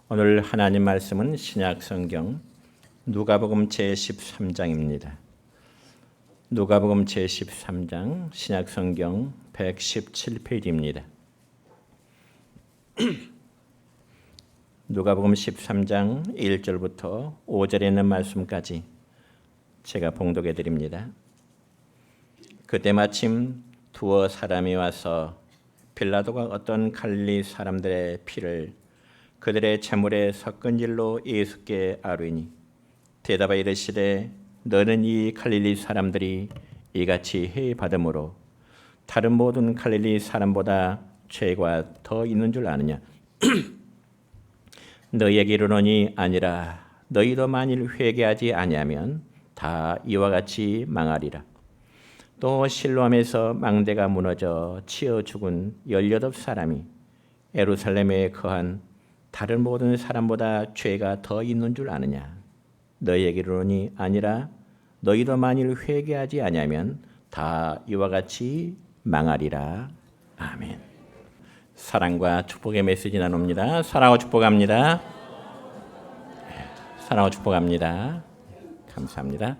오늘 하나님 말씀은 신약 성경 누가복음 제13장입니다. 누가복음 제13장 신약 성경 117페이지입니다. 누가복음 13장 1절부터 5절에 있는 말씀까지 제가 봉독해 드립니다. 그때 마침 두어 사람이 와서 빌라도가 어떤 갈릴리 사람들의 피를 그들의 재물에 섞은 일로 예수께 아뢰니 대답하여 이르시되 너는 이 갈릴리 사람들이 이같이 해해 받음으로 다른 모든 갈릴리 사람보다 죄가 더 있는 줄 아느냐? 너희에게 이르노니 아니라 너희도 만일 회개하지 아니하면 다 이와 같이 망하리라. 또 실로암에서 망대가 무너져 치어 죽은 18사람이 예루살렘에 거한 다른 모든 사람보다 죄가 더 있는 줄 아느냐? 너희에게 이르노니 아니라 너희도 만일 회개하지 아니하면 다 이와 같이 망하리라. 아멘. 사랑과 축복의 메시지 나눕니다. 사랑하고 축복합니다. 사랑하고 축복합니다. 감사합니다.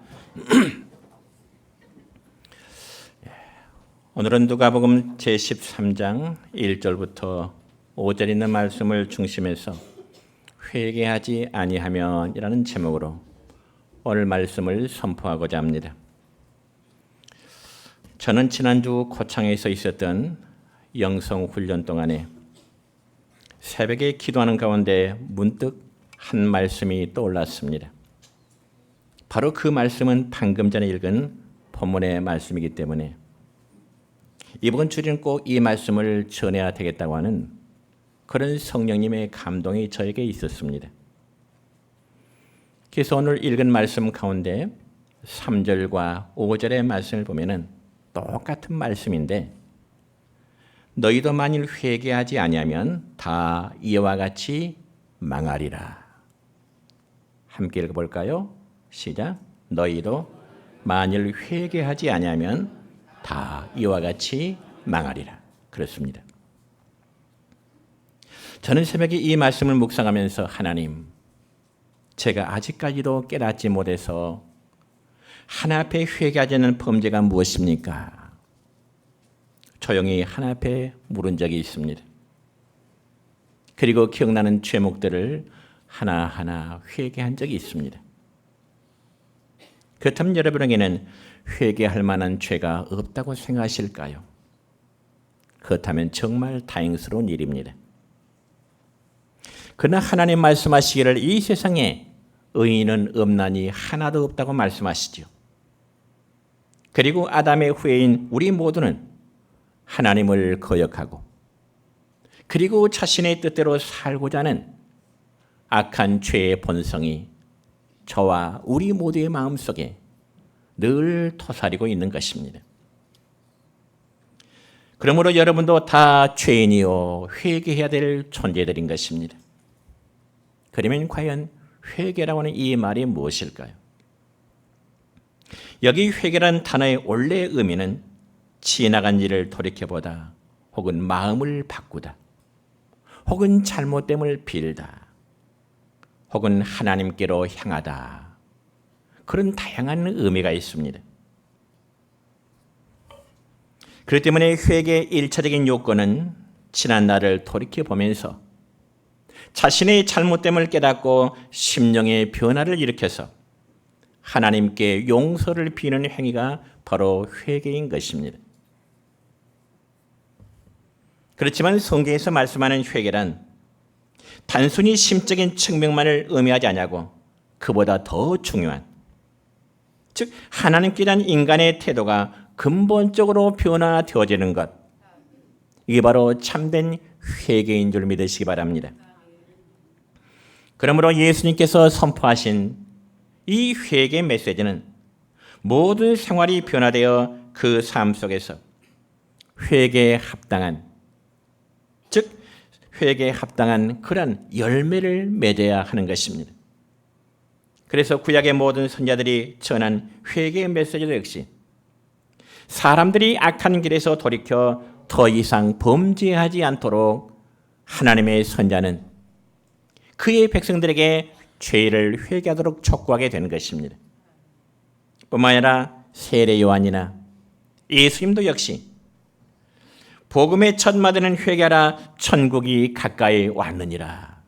오늘은 누가복음 제13장 1절부터 5절 있는 말씀을 중심해서 회개하지 아니하면이라는 제목으로 오늘 말씀을 선포하고자 합니다. 저는 지난주 고창에서 있었던 영성훈련 동안에 새벽에 기도하는 가운데 문득 한 말씀이 떠올랐습니다. 바로 그 말씀은 방금 전에 읽은 본문의 말씀이기 때문에 이번 주에는 꼭 이 말씀을 전해야 되겠다고 하는 그런 성령님의 감동이 저에게 있었습니다. 그래서 오늘 읽은 말씀 가운데 3절과 5절의 말씀을 보면은 똑같은 말씀인데 너희도 만일 회개하지 아니하면 다 이와 같이 망하리라. 함께 읽어볼까요? 시작. 너희도 만일 회개하지 아니하면 다 이와 같이 망하리라. 그렇습니다. 저는 새벽에 이 말씀을 묵상하면서 하나님, 제가 아직까지도 깨닫지 못해서 하나님 앞에 회개하지 않는 범죄가 무엇입니까? 조용히 하나님 앞에 물은 적이 있습니다. 그리고 기억나는 죄목들을 하나하나 회개한 적이 있습니다. 그렇다면 여러분에게는 회개할 만한 죄가 없다고 생각하실까요? 그렇다면 정말 다행스러운 일입니다. 그러나 하나님 말씀하시기를 이 세상에 의인은 없나니 하나도 없다고 말씀하시죠. 그리고 아담의 후예인 우리 모두는 하나님을 거역하고 그리고 자신의 뜻대로 살고자 하는 악한 죄의 본성이 저와 우리 모두의 마음속에 늘 토사리고 있는 것입니다. 그러므로 여러분도 다 죄인이요 회개해야 될 존재들인 것입니다. 그러면 과연 회개라고 하는 이 말이 무엇일까요? 여기 회개라는 단어의 원래 의미는 지나간 일을 돌이켜보다 혹은 마음을 바꾸다 혹은 잘못됨을 빌다 혹은 하나님께로 향하다 그런 다양한 의미가 있습니다. 그렇기 때문에 회개의 1차적인 요건은 지난 날을 돌이켜보면서 자신의 잘못됨을 깨닫고 심령의 변화를 일으켜서 하나님께 용서를 비는 행위가 바로 회개인 것입니다. 그렇지만 성경에서 말씀하는 회개란 단순히 심적인 측면만을 의미하지 않냐고 그보다 더 중요한 즉 하나님께 대한 인간의 태도가 근본적으로 변화되어지는 것 이게 바로 참된 회개인 줄 믿으시기 바랍니다. 그러므로 예수님께서 선포하신 이 회개 메시지는 모든 생활이 변화되어 그 삶 속에서 회개에 합당한 즉 회개에 합당한 그런 열매를 맺어야 하는 것입니다. 그래서 구약의 모든 선지자들이 전한 회개의 메시지도 역시 사람들이 악한 길에서 돌이켜 더 이상 범죄하지 않도록 하나님의 선자는 그의 백성들에게 죄를 회개하도록 촉구하게 되는 것입니다. 뿐만 아니라 세례 요한이나 예수님도 역시 복음의 첫 마디는 회개하라 천국이 가까이 왔느니라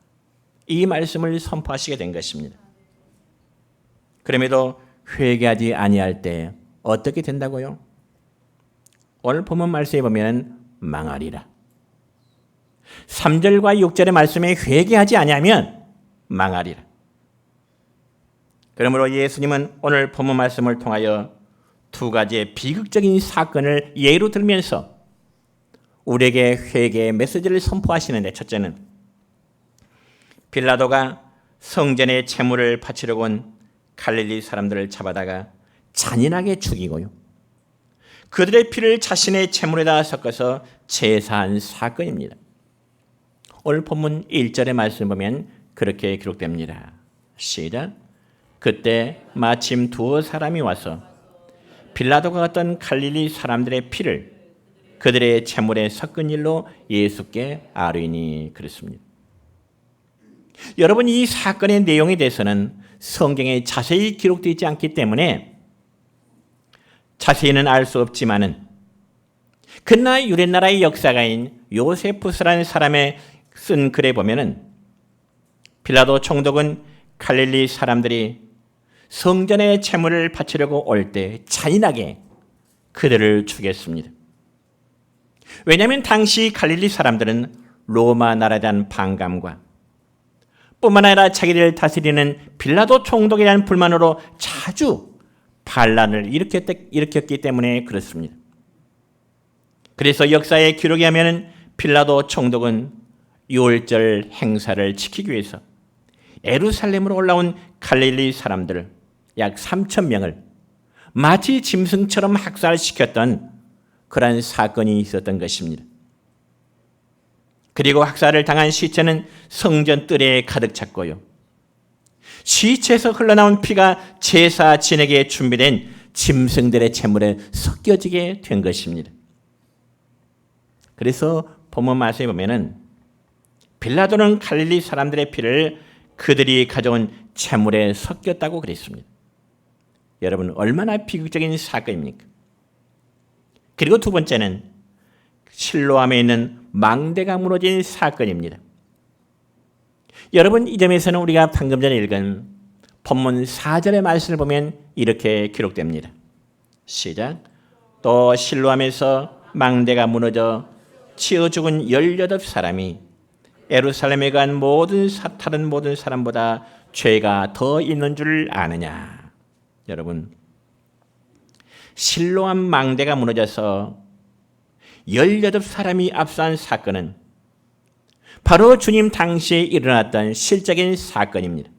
이 말씀을 선포하시게 된 것입니다. 그럼에도 회개하지 아니할 때 어떻게 된다고요? 오늘 본문 말씀에 보면 망하리라. 3절과 6절의 말씀에 회개하지 아니하면 망하리라. 그러므로 예수님은 오늘 본문 말씀을 통하여 두 가지의 비극적인 사건을 예로 들면서 우리에게 회개의 메시지를 선포하시는데, 첫째는 빌라도가 성전에 제물을 바치려고 온 갈릴리 사람들을 잡아다가 잔인하게 죽이고요, 그들의 피를 자신의 제물에다 섞어서 제사한 사건입니다. 오늘 본문 1절의 말씀을 보면 그렇게 기록됩니다. 시작. 그때 마침 두어 사람이 와서 빌라도가 어떤 갈릴리 사람들의 피를 그들의 제물에 섞은 일로 예수께 아뢰니 그랬습니다. 여러분, 이 사건의 내용에 대해서는 성경에 자세히 기록되어 있지 않기 때문에 자세히는 알 수 없지만은 그러나 유대나라의 역사가인 요세푸스라는 사람의 쓴 글에 보면은 빌라도 총독은 갈릴리 사람들이 성전에 제물을 바치려고 올 때 잔인하게 그들을 죽였습니다. 왜냐하면 당시 갈릴리 사람들은 로마 나라에 대한 반감과 뿐만 아니라 자기를 다스리는 빌라도 총독에 대한 불만으로 자주 반란을 일으켰기 때문에 그렇습니다. 그래서 역사의 기록에 하면 빌라도 총독은 유월절 행사를 지키기 위해서 예루살렘으로 올라온 갈릴리 사람들 약 3,000명을 마치 짐승처럼 학살시켰던 그러한 사건이 있었던 것입니다. 그리고 학살을 당한 시체는 성전 뜰에 가득 찼고요, 시체에서 흘러나온 피가 제사 진에게 준비된 짐승들의 제물에 섞여지게 된 것입니다. 그래서 본문 말씀에 보면은 빌라도는 갈릴리 사람들의 피를 그들이 가져온 제물에 섞였다고 그랬습니다. 여러분, 얼마나 비극적인 사건입니까? 그리고 두 번째는 실로암에 있는 망대가 무너진 사건입니다. 여러분, 이 점에서는 우리가 방금 전에 읽은 본문 4절의 말씀을 보면 이렇게 기록됩니다. 시작. 또 실로암에서 망대가 무너져 치어 죽은 18사람이 예루살렘에 간 다른 모든 사람보다 죄가 더 있는 줄 아느냐. 여러분, 실로암 망대가 무너져서 18사람이 압사한 사건은 바로 주님 당시에 일어났던 실적인 사건입니다.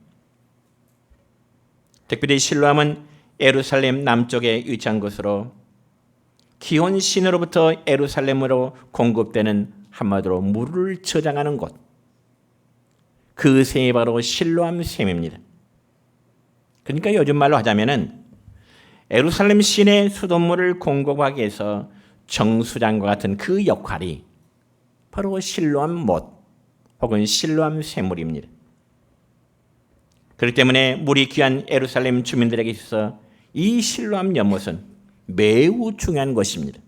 특별히 실로암은 예루살렘 남쪽에 위치한 곳으로 기온 신으로부터 예루살렘으로 공급되는 한마디로 물을 저장하는 곳, 그 샘이 바로 실로암 샘입니다. 그러니까 요즘 말로 하자면은 예루살렘 시내 수돗물을 공급하기 위해서 정수장과 같은 그 역할이 바로 실로암 못 혹은 실로암 샘물입니다. 그렇기 때문에 물이 귀한 예루살렘 주민들에게 있어서 이 실로암 연못은 매우 중요한 것입니다.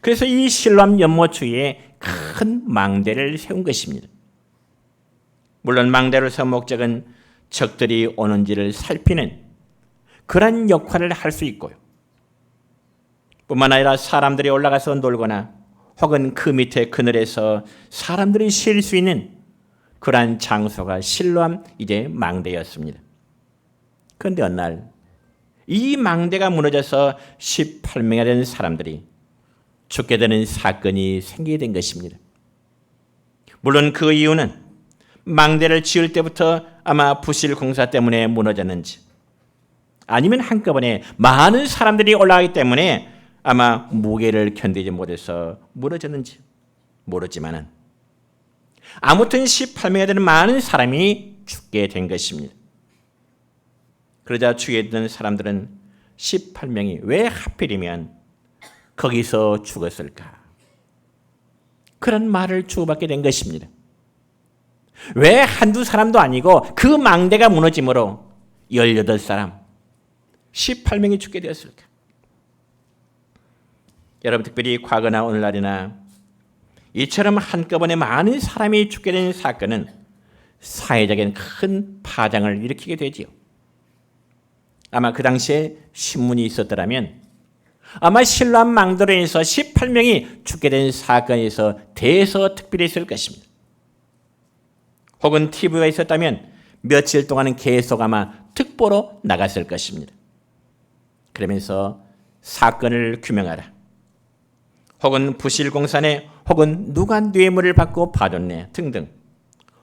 그래서 이 실로암 연못 주위에 큰 망대를 세운 것입니다. 물론 망대를 세운 목적은 적들이 오는지를 살피는 그런 역할을 할 수 있고요, 뿐만 아니라 사람들이 올라가서 놀거나 혹은 그 밑에 그늘에서 사람들이 쉴 수 있는 그러한 장소가 실로암 이제 망대였습니다. 그런데 어느 날 이 망대가 무너져서 18명이 된 사람들이 죽게 되는 사건이 생기게 된 것입니다. 물론 그 이유는 망대를 지을 때부터 아마 부실 공사 때문에 무너졌는지, 아니면 한꺼번에 많은 사람들이 올라가기 때문에 아마 무게를 견디지 못해서 무너졌는지 모르지만은 아무튼 18명이 되는 많은 사람이 죽게 된 것입니다. 그러자 주위에 있던 사람들은 18명이 왜 하필이면 거기서 죽었을까? 그런 말을 주고받게 된 것입니다. 왜 한두 사람도 아니고 그 망대가 무너짐으로 18사람, 18명이 죽게 되었을까? 여러분, 특별히 과거나 오늘날이나 이처럼 한꺼번에 많은 사람이 죽게 된 사건은 사회적인 큰 파장을 일으키게 되지요. 아마 그 당시에 신문이 있었더라면 아마 실로암 망대로 인해서 18명이 죽게 된 사건에서 대서특필했을 것입니다. 혹은 TV가 있었다면 며칠 동안은 계속 아마 특보로 나갔을 것입니다. 그러면서 사건을 규명하라, 혹은 부실공사네, 혹은 누가 뇌물을 받고 봐줬네 등등,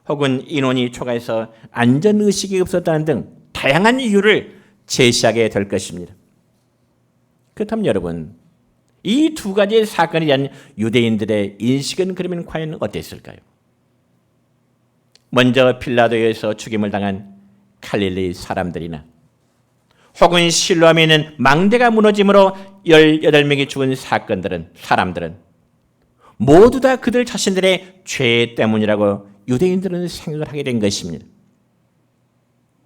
혹은 인원이 초과해서 안전의식이 없었다는 등 다양한 이유를 제시하게 될 것입니다. 그렇다면 여러분, 이 두 가지의 사건에 대한 유대인들의 인식은 그러면 과연 어땠을까요? 먼저 빌라도에서 죽임을 당한 갈릴리 사람들이나 혹은 실로암에 있는 망대가 무너짐으로 18명이 죽은 사람들은 모두 다 그들 자신들의 죄 때문이라고 유대인들은 생각을 하게 된 것입니다.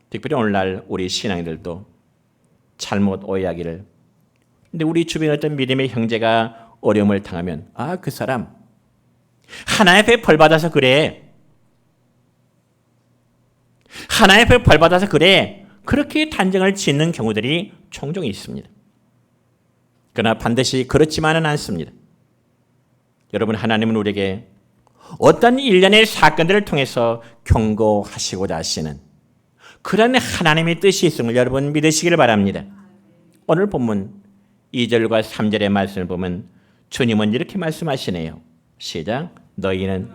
특별히 오늘날 우리 신앙인들도 잘못 오해하기를, 근데 우리 주변에 어떤 믿음의 형제가 어려움을 당하면 그 사람 하나님 앞에 벌받아서 그래, 하나님 앞에 벌받아서 그래, 그렇게 단정을 짓는 경우들이 종종 있습니다. 그러나 반드시 그렇지만은 않습니다. 여러분, 하나님은 우리에게 어떤 일련의 사건들을 통해서 경고하시고자 하시는 그런 하나님의 뜻이 있음을 여러분 믿으시기를 바랍니다. 오늘 본문 2절과 3절의 말씀을 보면 주님은 이렇게 말씀하시네요. 시작. 너희는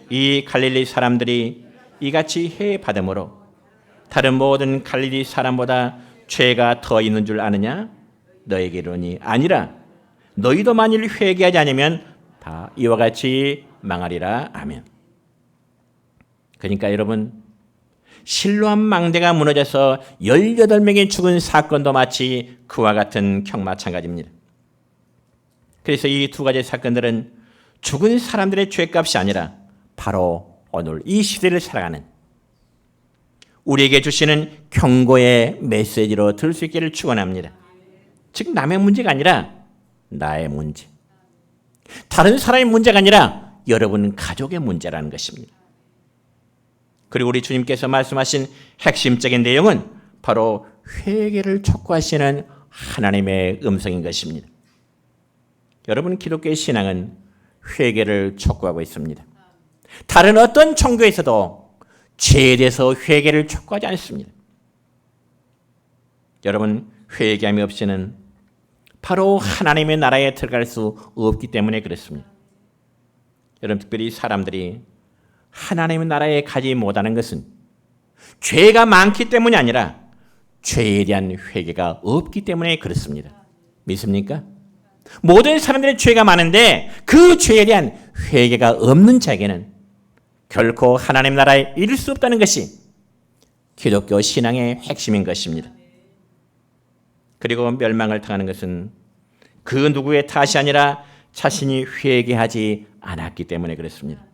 이 갈릴리 사람들이 이같이 해받음으로 다른 모든 갈릴리 사람보다 죄가 더 있는 줄 아느냐? 너에게 이르노니 아니라 너희도 만일 회개하지 않으면 다 이와 같이 망하리라. 아멘. 그러니까 여러분, 실로암 망대가 무너져서 18명이 죽은 사건도 마치 그와 같은 마찬가지입니다. 그래서 이 두 가지 사건들은 죽은 사람들의 죄값이 아니라 바로 오늘 이 시대를 살아가는 우리에게 주시는 경고의 메시지로 들을 수 있기를 축원합니다. 즉 남의 문제가 아니라 나의 문제, 다른 사람의 문제가 아니라 여러분 가족의 문제라는 것입니다. 그리고 우리 주님께서 말씀하신 핵심적인 내용은 바로 회개를 촉구하시는 하나님의 음성인 것입니다. 여러분, 기독교의 신앙은 회개를 촉구하고 있습니다. 다른 어떤 종교에서도 죄에 대해서 회개를 촉구하지 않습니다. 여러분, 회개함이 없이는 바로 하나님의 나라에 들어갈 수 없기 때문에 그렇습니다. 여러분, 특별히 사람들이 하나님의 나라에 가지 못하는 것은 죄가 많기 때문이 아니라 죄에 대한 회개가 없기 때문에 그렇습니다. 믿습니까? 모든 사람들의 죄가 많은데 그 죄에 대한 회개가 없는 자에게는 결코 하나님 나라에 이를 수 없다는 것이 기독교 신앙의 핵심인 것입니다. 그리고 멸망을 당하는 것은 그 누구의 탓이 아니라 자신이 회개하지 않았기 때문에 그렇습니다.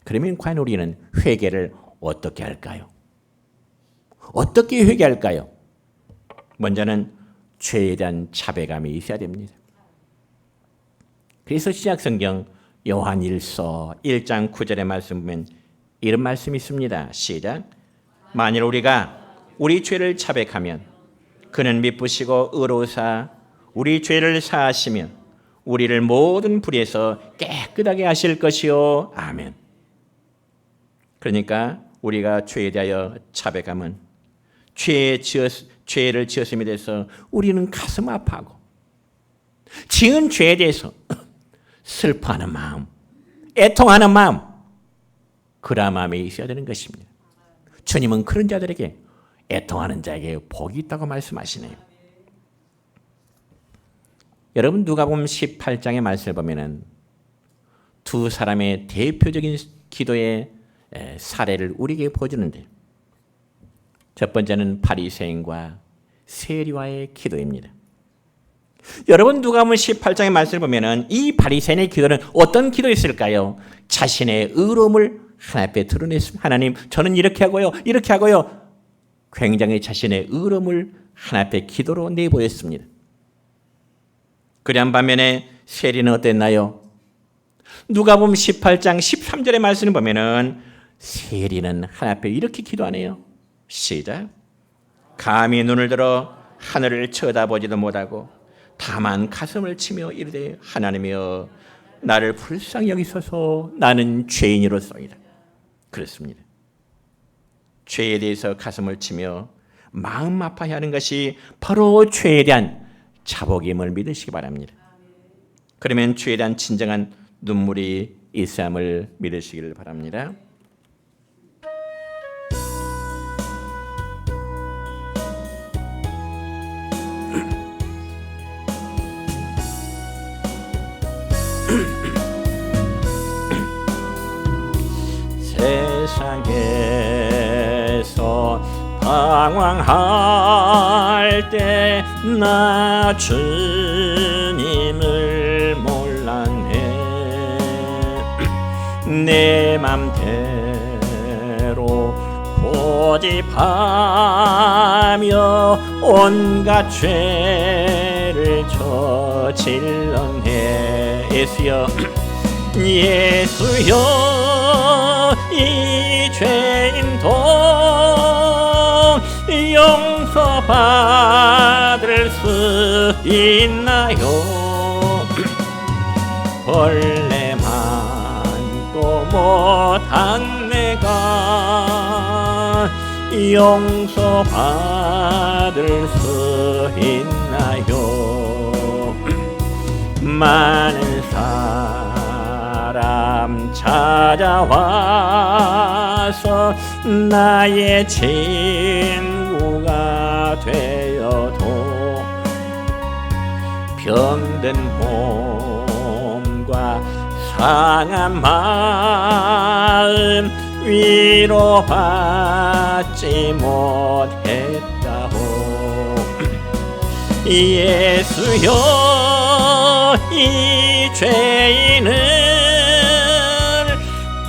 그러면 과연 우리는 회개를 어떻게 할까요? 어떻게 회개할까요? 먼저는 죄에 대한 자배감이 있어야 됩니다. 그래서 신약성경 요한 1서 1장 9절의 말씀 보면 이런 말씀이 있습니다. 시작. 만일 우리가 우리 죄를 자백하면 그는 미쁘시고 의로우사 우리 죄를 사하시며 우리를 모든 불의에서 깨끗하게 하실 것이요. 아멘. 그러니까 우리가 죄에 대하여 자백하면 죄를 지었음에 대해서 우리는 가슴 아파하고 지은 죄에 대해서 슬퍼하는 마음, 애통하는 마음, 그런 마음이 있어야 되는 것입니다. 주님은 그런 자들에게 애통하는 자에게 복이 있다고 말씀하시네요. 여러분, 누가복음 18장의 말씀을 보면은 두 사람의 대표적인 기도의 사례를 우리에게 보여주는데, 첫 번째는 바리새인과 세리와의 기도입니다. 여러분, 누가복음 18장의 말씀을 보면은 이 바리새인의 기도는 어떤 기도였을까요? 자신의 의로움을 하나님 앞에 드러냈습니다. 하나님, 저는 이렇게 하고요, 이렇게 하고요. 굉장히 자신의 의로움을 하나님 앞에 기도로 내보였습니다. 그런 반면에 세리는 어땠나요? 누가복음 18장 13절의 말씀을 보면은 세리는 하나님 앞에 이렇게 기도하네요. 시작. 감히 눈을 들어 하늘을 쳐다보지도 못하고 다만 가슴을 치며 이르되 하나님이여 나를 불쌍히 여기소서 나는 죄인이로소이다. 그렇습니다. 죄에 대해서 가슴을 치며 마음 아파하는 것이 바로 죄에 대한 자복임을 믿으시기 바랍니다. 그러면 죄에 대한 진정한 눈물이 있음을 믿으시기를 바랍니다. 세상에서 방황할 때 나 주님을 몰랐네. 내 맘대로 고집하며 온갖 죄를 저질렀네. 예수여 예수여 이 죄인도 용서받을 수 있나요? 벌레만도 못한 내가 용서받을 수 있나요? 많은 사람 찾아와서 나의 친구가 되어도 병든 몸과 상한 마음 위로받지 못했다고. 예수여 이 죄인을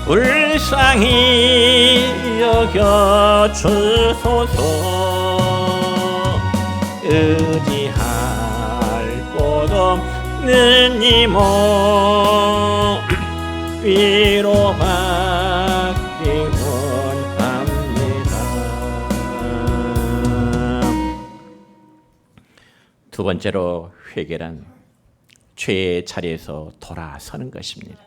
불쌍히 여겨주소서. 의지할 곳 없는 이 몸 위로받기 원합니다. 두 번째로 회개란 죄의 자리에서 돌아서는 것입니다.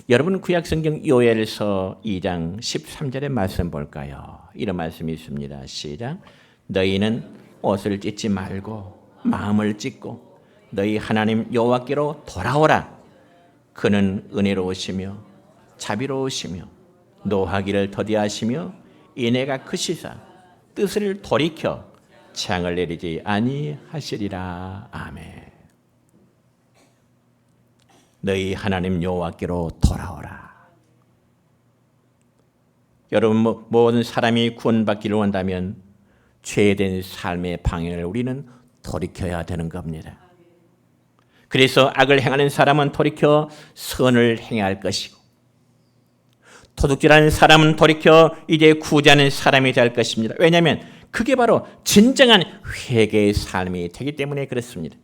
여러분 구약성경 요엘서 2장 13절의 말씀 볼까요? 이런 말씀이 있습니다. 시작. 너희는 옷을 찢지 말고 마음을 찢고 너희 하나님 여호와께로 돌아오라. 그는 은혜로우시며 자비로우시며 노하기를 더디하시며 인애가 크시사 뜻을 돌이켜 창을 내리지 아니하시리라. 아멘. 너희 하나님 여호와께로 돌아오라. 여러분, 모든 사람이 구원받기를 원한다면 죄된 삶의 방향을 우리는 돌이켜야 되는 겁니다. 그래서 악을 행하는 사람은 돌이켜 선을 행해야 할 것이고, 도둑질하는 사람은 돌이켜 이제 구제하는 사람이 될 것입니다. 왜냐하면 그게 바로 진정한 회개의 삶이 되기 때문에 그렇습니다.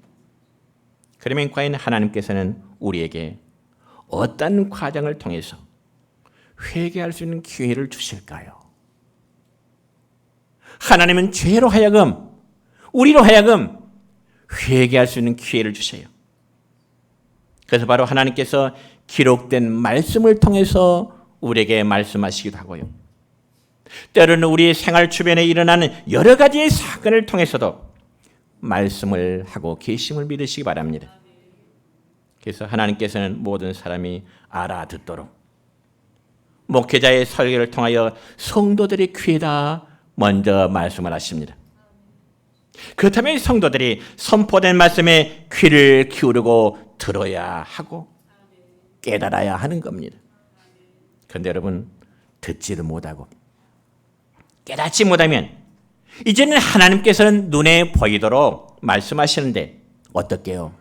그러면 과연 하나님께서는 우리에게 어떤 과정을 통해서 회개할 수 있는 기회를 주실까요? 하나님은 죄로 하여금, 우리로 하여금 회개할 수 있는 기회를 주세요. 그래서 바로 하나님께서 기록된 말씀을 통해서 우리에게 말씀하시기도 하고요. 때로는 우리 생활 주변에 일어나는 여러 가지의 사건을 통해서도 말씀을 하고 계심을 믿으시기 바랍니다. 그래서 하나님께서는 모든 사람이 알아듣도록 목회자의 설교를 통하여 성도들의 귀에다 먼저 말씀을 하십니다. 그렇다면 성도들이 선포된 말씀에 귀를 기울이고 들어야 하고 깨달아야 하는 겁니다. 그런데 여러분, 듣지도 못하고 깨닫지 못하면 이제는 하나님께서는 눈에 보이도록 말씀하시는데 어떻게요?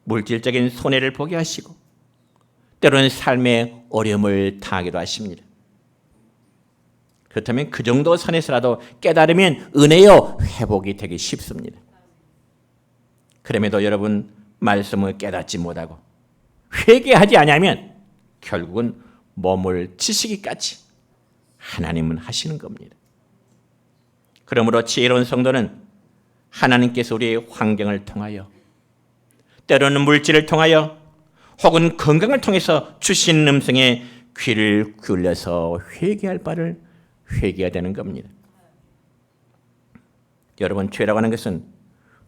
물질적인 손해를 보게 하시고 때로는 삶의 어려움을 당하기도 하십니다. 그렇다면 그 정도 선에서라도 깨달으면 은혜요 회복이 되기 쉽습니다. 그럼에도 여러분 말씀을 깨닫지 못하고 회개하지 않으면 결국은 몸을 치시기까지 하나님은 하시는 겁니다. 그러므로 지혜로운 성도는 하나님께서 우리의 환경을 통하여 때로는 물질을 통하여 혹은 건강을 통해서 주신 음성에 귀를 기울여서 회개할 바를 회개해야 되는 겁니다. 여러분, 죄라고 하는 것은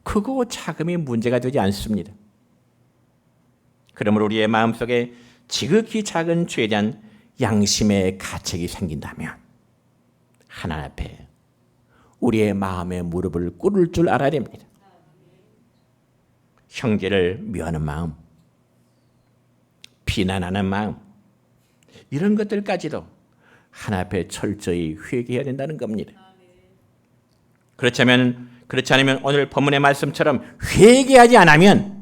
크고 작음이 문제가 되지 않습니다. 그러므로 우리의 마음속에 지극히 작은 죄에 대한 양심의 가책이 생긴다면 하나님 앞에 우리의 마음의 무릎을 꿇을 줄 알아야 됩니다. 형제를 미워하는 마음, 비난하는 마음, 이런 것들까지도 하나님 앞에 철저히 회개해야 된다는 겁니다. 그렇지 않으면 오늘 본문의 말씀처럼 회개하지 않으면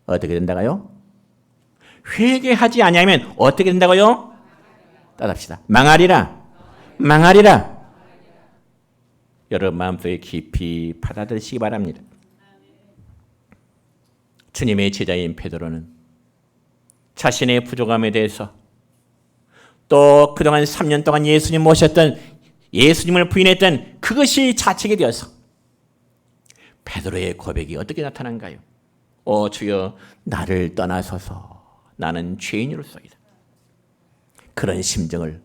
어떻게 된다고요? 회개하지 않으면 어떻게 된다고요? 따라합시다. 망하리라. 망하리라. 여러분 마음속에 깊이 받아들이시기 바랍니다. 주님의 제자인 베드로는 자신의 부족함에 대해서 또 그동안 3년 동안 예수님 모셨던 예수님을 부인했던 그것이 자책이 되어서 베드로의 고백이 어떻게 나타난가요? 주여 나를 떠나소서 나는 죄인으로서이다. 그런 심정을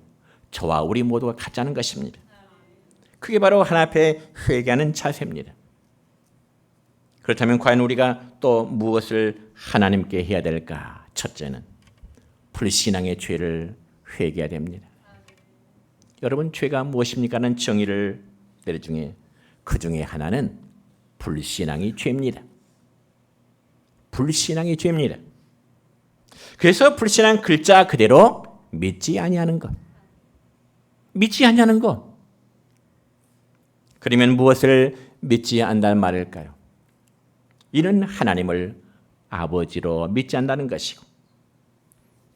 저와 우리 모두가 갖자는 것입니다. 그게 바로 하나님 앞에 회개하는 자세입니다. 그렇다면 과연 우리가 또 무엇을 하나님께 해야 될까? 첫째는 불신앙의 죄를 회개해야 됩니다. 여러분 죄가 무엇입니까? 하는 정의를 내릴 중에 그 중에 하나는 불신앙이 죄입니다. 불신앙이 죄입니다. 그래서 불신앙 글자 그대로 믿지 아니하는 것. 믿지 아니하는 것. 그러면 무엇을 믿지 않는다는 말일까요? 이는 하나님을 아버지로 믿지 않는다는 것이고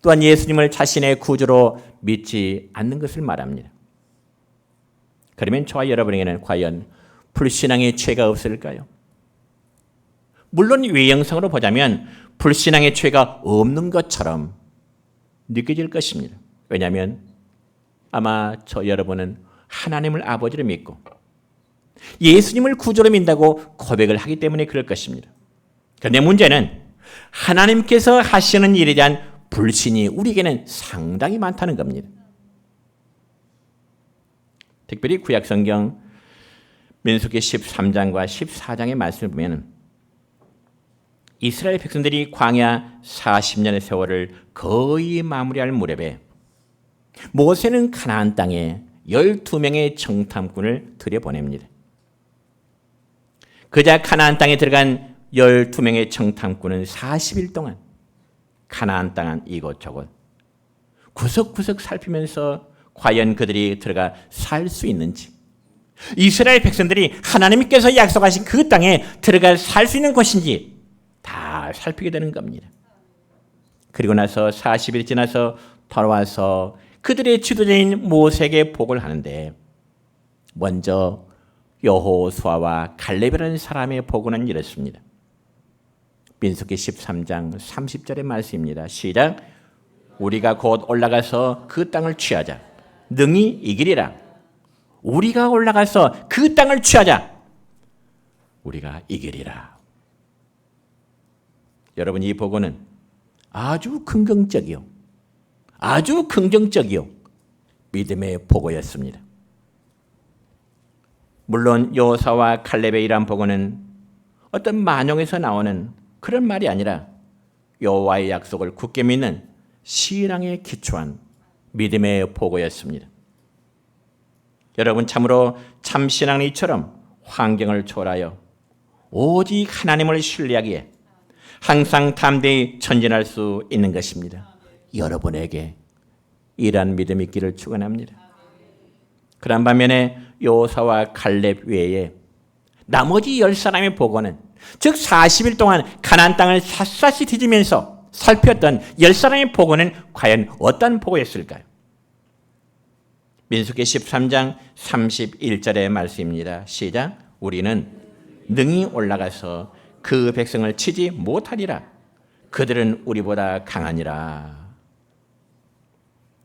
또한 예수님을 자신의 구주로 믿지 않는 것을 말합니다. 그러면 저와 여러분에게는 과연 불신앙의 죄가 없을까요? 물론 외형상으로 보자면 불신앙의 죄가 없는 것처럼 느껴질 것입니다. 왜냐하면 아마 여러분은 하나님을 아버지로 믿고 예수님을 구주로 믿는다고 고백을 하기 때문에 그럴 것입니다. 그런데 문제는 하나님께서 하시는 일에 대한 불신이 우리에게는 상당히 많다는 겁니다. 특별히 구약성경 민수기 13장과 14장의 말씀을 보면 이스라엘 백성들이 광야 40년의 세월을 거의 마무리할 무렵에 모세는 가나안 땅에 12명의 정탐꾼을 들여보냅니다. 그자 가나안 땅에 들어간 12명의 정탐꾼은 40일 동안 가나안 땅 이곳저곳 구석구석 살피면서 과연 그들이 들어가 살 수 있는지 이스라엘 백성들이 하나님께서 약속하신 그 땅에 들어가 살 수 있는 곳인지 다 살피게 되는 겁니다. 그리고 나서 40일 지나서 돌아와서 그들의 지도자인 모세에게 보고를 하는데 먼저 여호수아와 갈렙이라는 사람의 보고는 이렇습니다. 민수기 13장 30절의 말씀입니다. 시작. 우리가 곧 올라가서 그 땅을 취하자. 능히 이기리라. 우리가 올라가서 그 땅을 취하자. 우리가 이기리라. 여러분 이 보고는 아주 긍정적이요. 아주 긍정적이요. 믿음의 보고였습니다. 물론 여호수아와 칼렙의 이러한 보고는 어떤 만용에서 나오는 그런 말이 아니라 여호와의 약속을 굳게 믿는 신앙에 기초한 믿음의 보고였습니다. 여러분 참으로 참신앙은 이처럼 환경을 초월하여 오직 하나님을 신뢰하기에 항상 담대히 전진할 수 있는 것입니다. 여러분에게 이러한 믿음이 있기를 축원합니다. 그런 반면에 여호수아와 갈렙 외에 나머지 10사람의 보고는 즉 40일 동안 가나안 땅을 샅샅이 뒤지면서 살폈던 10사람의 보고는 과연 어떤 보고였을까요? 민수기 13장 31절의 말씀입니다. 시작. 우리는 능히 올라가서 그 백성을 치지 못하리라. 그들은 우리보다 강하니라.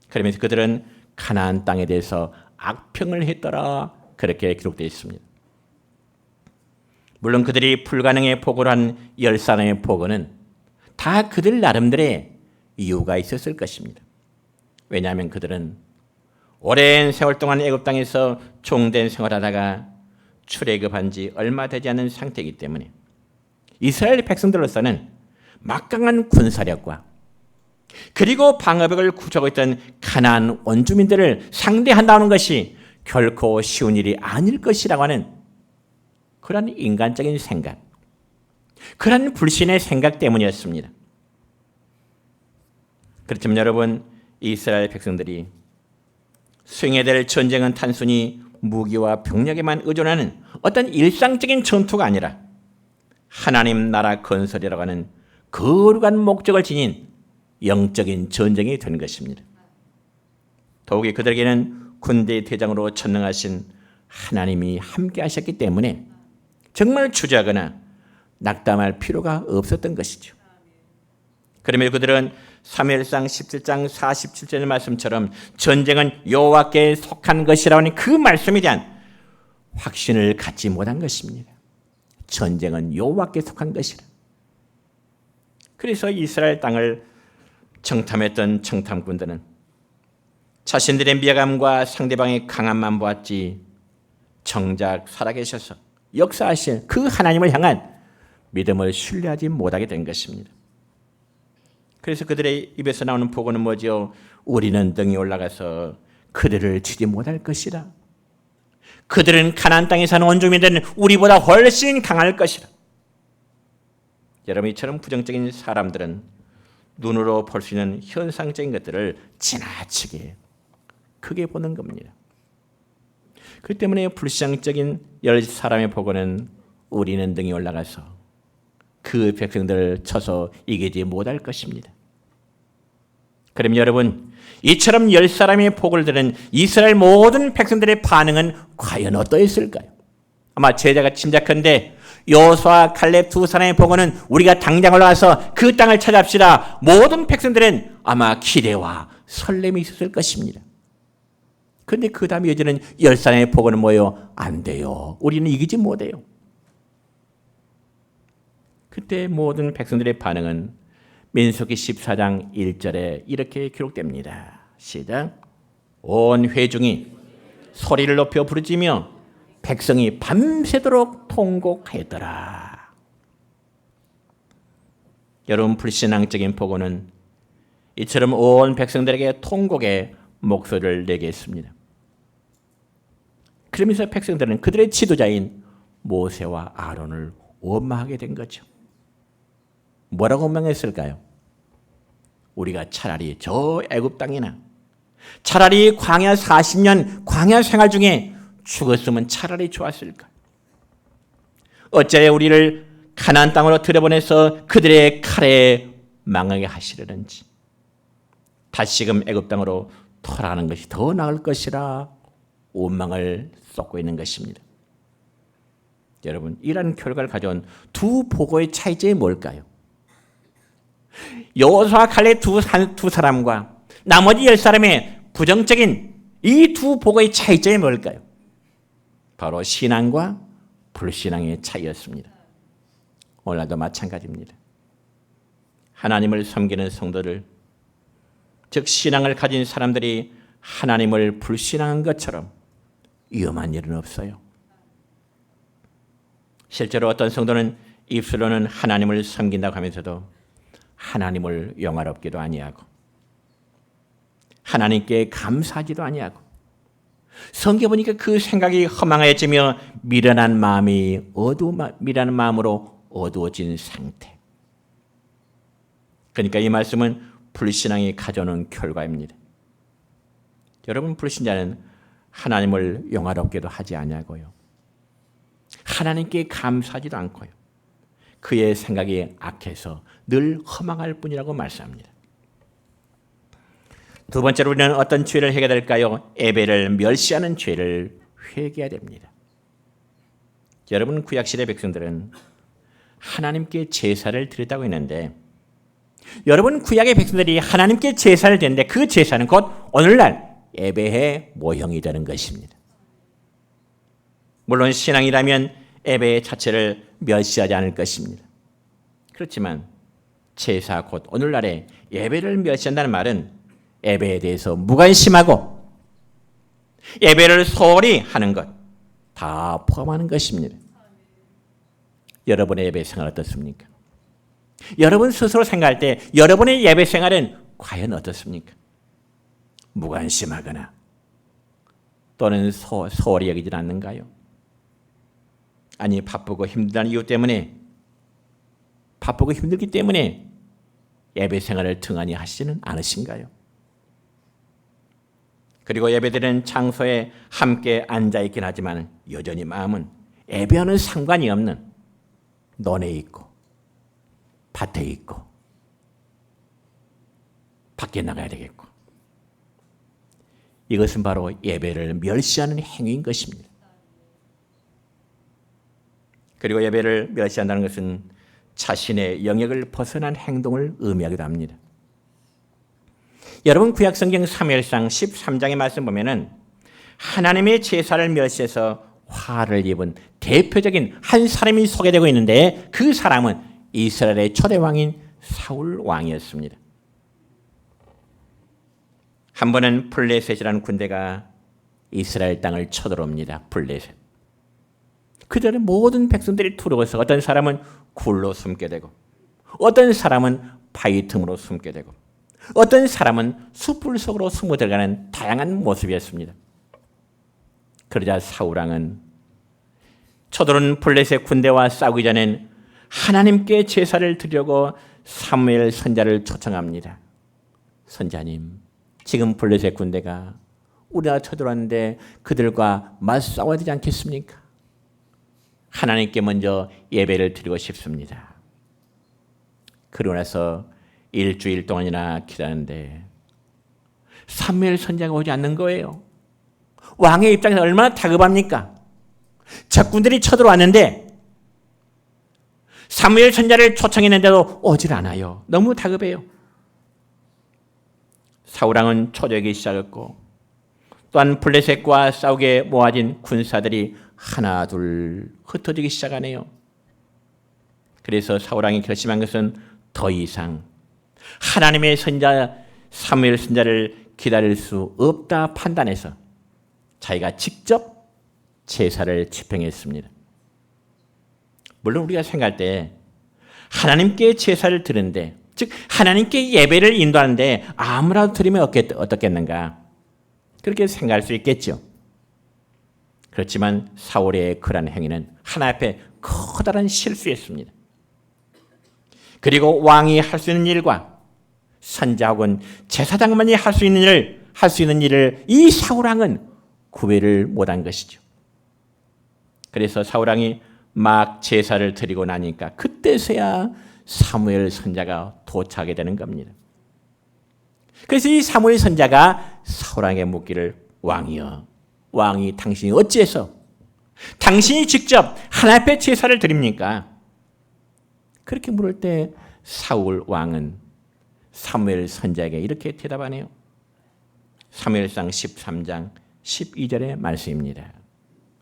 그러면서 그들은 가나안 땅에 대해서 악평을 했더라. 그렇게 기록되어 있습니다. 물론 그들이 불가능에 보고를 한 10사람의 보고는 다 그들 나름대로의 이유가 있었을 것입니다. 왜냐하면 그들은 오랜 세월 동안 애굽 땅에서 종된 생활하다가 출애굽한 지 얼마 되지 않은 상태이기 때문에 이스라엘 백성들로서는 막강한 군사력과 그리고 방어벽을 구축하고 있던 가나안 원주민들을 상대한다는 것이 결코 쉬운 일이 아닐 것이라고 하는 그런 인간적인 생각, 그런 불신의 생각 때문이었습니다. 그렇지만 여러분, 이스라엘 백성들이 수행해야 될 전쟁은 단순히 무기와 병력에만 의존하는 어떤 일상적인 전투가 아니라 하나님 나라 건설이라고 하는 거룩한 목적을 지닌 영적인 전쟁이 되는 것입니다. 더욱이 그들에게는 군대 대장으로 전능하신 하나님이 함께 하셨기 때문에 정말 주저하거나 낙담할 필요가 없었던 것이죠. 그러면 그들은 사무엘상 17장 47절의 말씀처럼 전쟁은 여호와께 속한 것이라는 그 말씀에 대한 확신을 갖지 못한 것입니다. 전쟁은 여호와께 속한 것이라. 그래서 이스라엘 땅을 정탐했던 정탐꾼들은 자신들의 미약함과 상대방의 강함만 보았지 정작 살아계셔서 역사하실 그 하나님을 향한 믿음을 신뢰하지 못하게 된 것입니다. 그래서 그들의 입에서 나오는 보고는 뭐죠? 우리는 등에 올라가서 그들을 치지 못할 것이라. 그들은 가나안 땅에 사는 원주민들은 우리보다 훨씬 강할 것이라. 여러분, 이처럼 부정적인 사람들은 눈으로 볼 수 있는 현상적인 것들을 지나치게 크게 보는 겁니다. 그 때문에 불신앙적인 10사람의 보고는 우리는 등에 올라가서 그 백성들을 쳐서 이기지 못할 것입니다. 그럼 여러분, 이처럼 10사람의 보고를 들은 이스라엘 모든 백성들의 반응은 과연 어떠했을까요? 아마 제자가 짐작컨대 여호수아 갈렙 두 사람의 보고는 우리가 당장 올라가서 그 땅을 찾아갑시다. 모든 백성들은 아마 기대와 설렘이 있었을 것입니다. 그런데 그 다음에 이어지는 10사람의 보고는 뭐예요? 안 돼요. 우리는 이기지 못해요. 그때 모든 백성들의 반응은 민수기 14장 1절에 이렇게 기록됩니다. 시작. 온 회중이 소리를 높여 부르짖으며 백성이 밤새도록 통곡하였더라. 여러분, 불신앙적인 보고는 이처럼 온 백성들에게 통곡의 목소리를 내게 했습니다. 그러면서 백성들은 그들의 지도자인 모세와 아론을 원망하게 된 거죠. 뭐라고 원망했을까요? 우리가 차라리 저 애굽 땅이나 차라리 광야 40년 광야 생활 중에 죽었으면 차라리 좋았을까? 어찌하여 우리를 가나안 땅으로 들여보내서 그들의 칼에 망하게 하시려는지, 다시금 애굽 땅으로 돌아가는 것이 더 나을 것이라 원망을 쏟고 있는 것입니다. 여러분, 이러한 결과를 가져온 두 보고의 차이점이 뭘까요? 여호수아 갈렙 두 사람과 나머지 10사람의 부정적인 이 두 보고의 차이점이 뭘까요? 바로 신앙과 불신앙의 차이였습니다. 오늘도 마찬가지입니다. 하나님을 섬기는 성도들, 즉 신앙을 가진 사람들이 하나님을 불신앙한 것처럼 위험한 일은 없어요. 실제로 어떤 성도는 입술로는 하나님을 섬긴다고 하면서도 하나님을 영화롭게도 아니하고 하나님께 감사하지도 아니하고 성경 보니까 그 생각이 허망해지며 미련한 마음으로 어두워진 상태. 그러니까 이 말씀은 불신앙이 가져오는 결과입니다. 여러분, 불신자는 하나님을 영화롭게도 하지 아니하고요, 하나님께 감사하지도 않고요, 그의 생각이 악해서 늘 허망할 뿐이라고 말씀합니다. 두 번째로 우리는 어떤 죄를 해야 될까요? 예배를 멸시하는 죄를 회개해야 됩니다. 여러분, 구약시대 백성들은 하나님께 제사를 드렸다고 했는데, 여러분, 구약의 백성들이 하나님께 제사를 드렸는데 그 제사는 곧 오늘날 예배의 모형이 되는 것입니다. 물론 신앙이라면 예배 자체를 멸시하지 않을 것입니다. 그렇지만 제사 곧 오늘날의 예배를 멸시한다는 말은 예배에 대해서 무관심하고 예배를 소홀히 하는 것 다 포함하는 것입니다. 여러분의 예배 생활 어떻습니까? 여러분 스스로 생각할 때 여러분의 예배 생활은 과연 어떻습니까? 무관심하거나 또는 소홀히 여기지 않는가요? 아니, 바쁘고 힘들다는 이유 때문에, 바쁘고 힘들기 때문에 예배 생활을 등한히 하시지는 않으신가요? 그리고 예배드리는 장소에 함께 앉아있긴 하지만 여전히 마음은 예배와는 상관이 없는 논에 있고 밭에 있고 밖에 나가야 되겠고, 이것은 바로 예배를 멸시하는 행위인 것입니다. 그리고 예배를 멸시한다는 것은 자신의 영역을 벗어난 행동을 의미하기도 합니다. 여러분, 구약성경 사무엘상 13장의 말씀 보면은 하나님의 제사를 멸시해서 화를 입은 대표적인 한 사람이 소개되고 있는데, 그 사람은 이스라엘의 초대 왕인 사울 왕이었습니다. 한 번은 블레셋이라는 군대가 이스라엘 땅을 쳐들어옵니다. 블레셋. 그 전에 모든 백성들이 두려워서 어떤 사람은 굴로 숨게 되고, 어떤 사람은 바위 틈으로 숨게 되고, 어떤 사람은 숯불 속으로 숨어 들어가는 다양한 모습이었습니다. 그러자 사울 왕은 쳐들어온 블레셋 군대와 싸우기 전엔 하나님께 제사를 드리려고 사무엘 선자를 초청합니다. 선자님, 지금 블레셋 군대가 우리가 쳐들어왔는데 그들과 맞싸워야 되지 않겠습니까? 하나님께 먼저 예배를 드리고 싶습니다. 그러고 나서 일주일 동안이나 기다렸는데 사무엘 선자가 오지 않는 거예요. 왕의 입장에서 얼마나 다급합니까? 적군들이 쳐들어왔는데 사무엘 선자를 초청했는데도 오질 않아요. 너무 다급해요. 사울 왕은 초조하기 시작했고, 또한 블레셋과 싸우게 모아진 군사들이 하나 둘 흩어지기 시작하네요. 그래서 사울 왕이 결심한 것은 더 이상 하나님의 선자 사무엘 선자를 기다릴 수 없다 판단해서 자기가 직접 제사를 집행했습니다. 물론 우리가 생각할 때 하나님께 제사를 드리는데, 즉 하나님께 예배를 인도하는데 아무라도 드리면 어떻겠는가, 그렇게 생각할 수 있겠죠. 그렇지만 사울의 그러한 행위는 하나님 앞에 커다란 실수였습니다. 그리고 왕이 할 수 있는 일과 선자 혹은 제사장만이 할 수 있는 일을 이 사울 왕은 구별을 못한 것이죠. 그래서 사울 왕이 막 제사를 드리고 나니까 그때서야 사무엘 선자가 도착하게 되는 겁니다. 그래서 이 사무엘 선자가 사울 왕에게 묻기를, 왕이여, 왕이 당신이 어찌해서 당신이 직접 하나님 앞에 제사를 드립니까? 그렇게 물을 때 사울 왕은 사무엘 선자에게 이렇게 대답하네요. 사무엘상 13장 12절의 말씀입니다.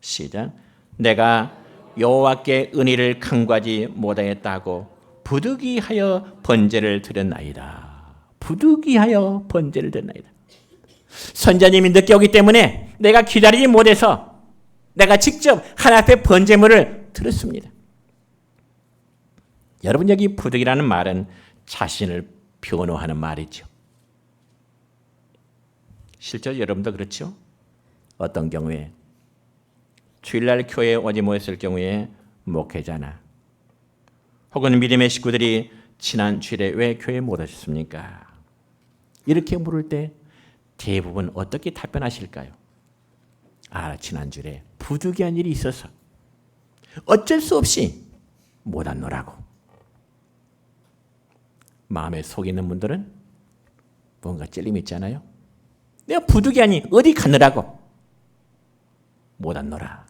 시작. 내가 여호와께 은혜를 간구하지 못하였다고 부득이하여 번제를 드렸나이다. 부득이하여 번제를 드렸나이다. 선자님이 늦게 오기 때문에 내가 기다리지 못해서 내가 직접 하나님 앞에 번제물을 드렸습니다. 여러분, 여기 부득이라는 말은 자신을 변호하는 말이죠. 실제로 여러분도 그렇죠? 어떤 경우에 주일날 교회에 오지 못했을 경우에 목회자나 혹은 믿음의 식구들이 지난 주일에 왜 교회에 못 오셨습니까? 이렇게 물을 때 대부분 어떻게 답변하실까요? 지난 주일에 부득이한 일이 있어서 어쩔 수 없이 못 왔노라고 마음에 속에 있는 분들은 뭔가 찔림이 있잖아요. 내가 부득이 아니 어디 가느라고 못 왔노라.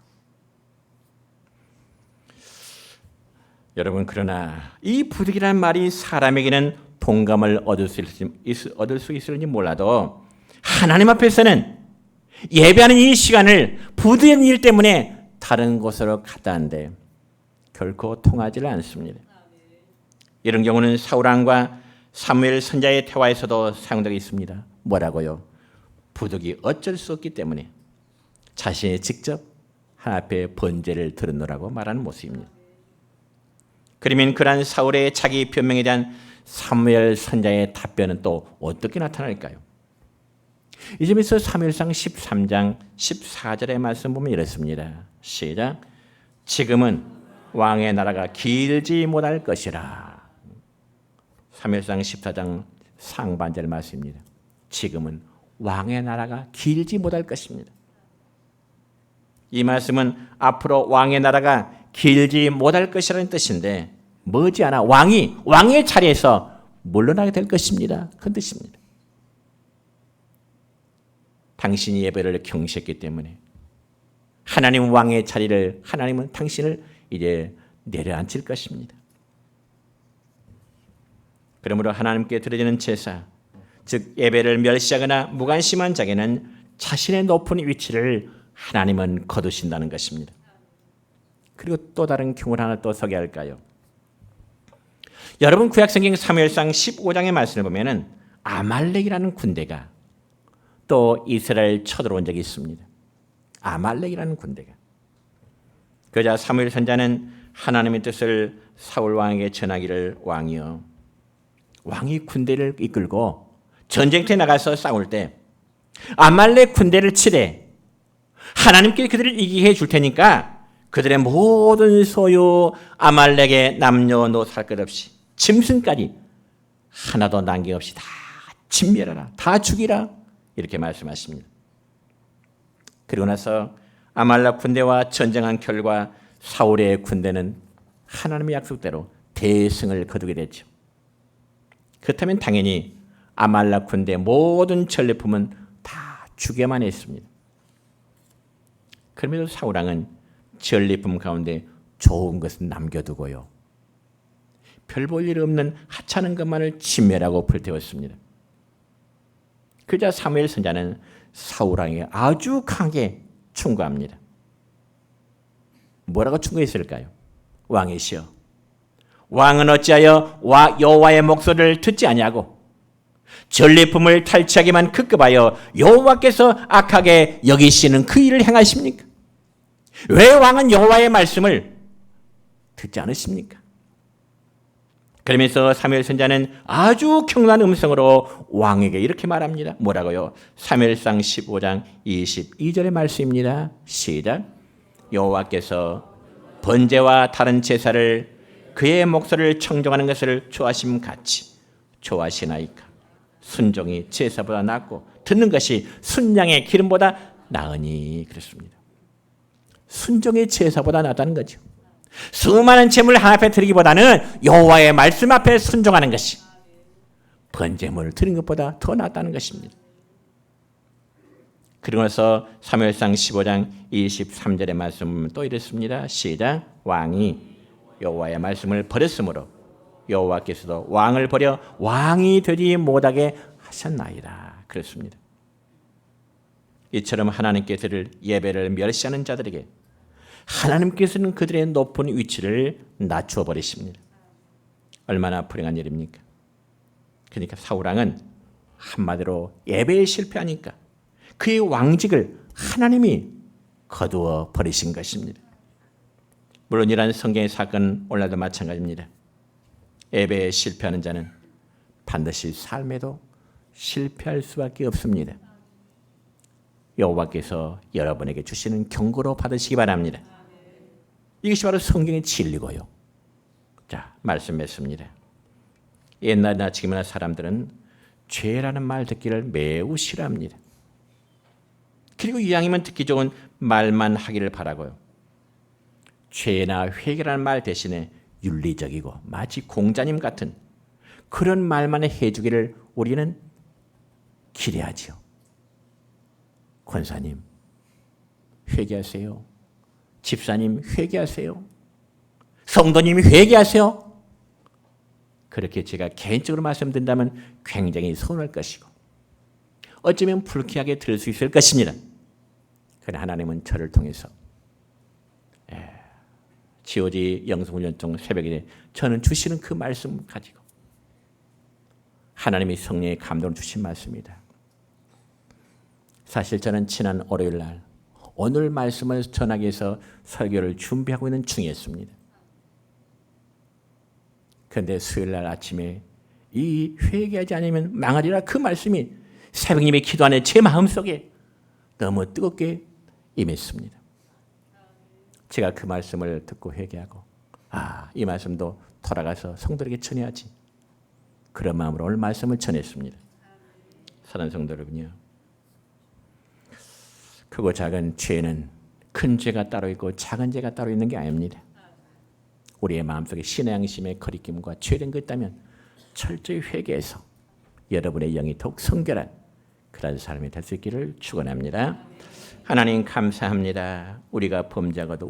여러분, 그러나 이 부득이라는 말이 사람에게는 동감을 얻을 수 있을지 몰라도 하나님 앞에서는 예배하는 이 시간을 부득이한 일 때문에 다른 곳으로 갔다 하는데 결코 통하지를 않습니다. 이런 경우는 사울왕과 사무엘 선지자의 대화에서도 사용되고 있습니다. 뭐라고요? 부득이 어쩔 수 없기 때문에 자신이 직접 하나님 앞에 번제를 드렸노라고 말하는 모습입니다. 그러면 그러한 사울의 자기 변명에 대한 사무엘 선지자의 답변은 또 어떻게 나타날까요? 이 점에서 사무엘상 13장 14절의 말씀 보면 이렇습니다. 시작. 지금은 왕의 나라가 길지 못할 것이라. 사무엘상 14장 상반절 말씀입니다. 지금은 왕의 나라가 길지 못할 것입니다. 이 말씀은 앞으로 왕의 나라가 길지 못할 것이라는 뜻인데 머지않아 왕의 자리에서 물러나게 될 것입니다. 그 뜻입니다. 당신이 예배를 경시했기 때문에 하나님 왕의 자리를 하나님은 당신을 이제 내려앉힐 것입니다. 그러므로 하나님께 드려지는 제사, 즉 예배를 멸시하거나 무관심한 자에게는 자신의 높은 위치를 하나님은 거두신다는 것입니다. 그리고 또 다른 경우를 하나 또 소개할까요? 여러분, 구약성경 사무엘상 15장의 말씀을 보면은 아말렉이라는 군대가 또 이스라엘 쳐들어온 적이 있습니다. 아말렉이라는 군대가. 그러자 사무엘 선지자는 하나님의 뜻을 사울 왕에게 전하기를 왕이 군대를 이끌고 전쟁터에 나가서 싸울 때 아말렉 군대를 치되 하나님께 그들을 이기게 해줄 테니까 그들의 모든 소유 아말렉의 남녀노소 할 것 없이 짐승까지 하나도 남김없이 다 진멸하라, 다 죽이라 이렇게 말씀하십니다. 그리고 나서 아말렉 군대와 전쟁한 결과 사울의 군대는 하나님의 약속대로 대승을 거두게 됐죠. 그렇다면 당연히 아말렉 군대의 모든 전리품은 다 죽여만 했습니다. 그럼에도 사울 왕은 전리품 가운데 좋은 것은 남겨두고요, 별 볼 일 없는 하찮은 것만을 진멸하고 불태웠습니다. 그러자 사무엘 선지자는 사울 왕에게 아주 강하게 충고합니다. 뭐라고 충고했을까요? 왕이시여, 왕은 어찌하여 여호와의 목소리를 듣지 아니하고 전리품을 탈취하기만 급급하여 여호와께서 악하게 여기시는 그 일을 행하십니까? 왜 왕은 여호와의 말씀을 듣지 않으십니까? 그러면서 사무엘 선지자는 아주 경고한 음성으로 왕에게 이렇게 말합니다. 뭐라고요? 사무엘상 15장 22절의 말씀입니다. 시작. 여호와께서 번제와 다른 제사를 그의 목소리를 청종하는 것을 좋아하심 같이 좋아하시나이까? 순종이 제사보다 낫고 듣는 것이 순양의 기름보다 나으니. 그렇습니다. 순종이 제사보다 낫다는 거죠. 수많은 제물 하나 앞에 드리기보다는 여호와의 말씀 앞에 순종하는 것이 번제물을 드리는 것보다 더 낫다는 것입니다. 그리고 나서 사무엘상 15장 23절의 말씀은 또 이랬습니다. 시작. 왕이 여호와의 말씀을 버렸으므로 여호와께서도 왕을 버려 왕이 되지 못하게 하셨나이다. 그렇습니다. 이처럼 하나님께 드릴 예배를 멸시하는 자들에게 하나님께서는 그들의 높은 위치를 낮추어 버리십니다. 얼마나 불행한 일입니까? 그러니까 사울 왕은 한마디로 예배에 실패하니까 그의 왕직을 하나님이 거두어 버리신 것입니다. 물론 이러한 성경의 사건은 오늘도 마찬가지입니다. 예배에 실패하는 자는 반드시 삶에도 실패할 수밖에 없습니다. 여호와께서 여러분에게 주시는 경고로 받으시기 바랍니다. 이것이 바로 성경의 진리고요. 자, 말씀했습니다. 옛날이나 지금이나 사람들은 죄라는 말 듣기를 매우 싫어합니다. 그리고 이왕이면 듣기 좋은 말만 하기를 바라고요. 죄나 회개라는 말 대신에 윤리적이고 마치 공자님 같은 그런 말만 해주기를 우리는 기대하지요. 권사님 회개하세요. 집사님 회개하세요. 성도님 회개하세요. 그렇게 제가 개인적으로 말씀드린다면 굉장히 서운할 것이고 어쩌면 불쾌하게 들을 수 있을 것입니다. 그러나 하나님은 저를 통해서 GOG 영성훈련통 새벽에 저는 주시는 그 말씀 가지고 하나님이 성령의 감동을 주신 말씀입니다. 사실 저는 지난 월요일 날 오늘 말씀을 전하기 위해서 설교를 준비하고 있는 중이었습니다. 그런데 수요일 날 아침에 이 회개하지 않으면 망하리라 그 말씀이 새벽님의 기도 안에 제 마음속에 너무 뜨겁게 임했습니다. 제가 그 말씀을 듣고 회개하고 이 말씀도 돌아가서 성도에게 전해야지. 그런 마음으로 오늘 말씀을 전했습니다. 사랑하는 성도 여러분요. 크고 작은 죄는 큰 죄가 따로 있고 작은 죄가 따로 있는 게 아닙니다. 우리의 마음속에 신의 양심의 거리낌과 죄된 것 있다면 철저히 회개해서 여러분의 영이 더욱 성결한 그런 사람이 될 수 있기를 축원합니다. 하나님 감사합니다. 우리가 범죄하고도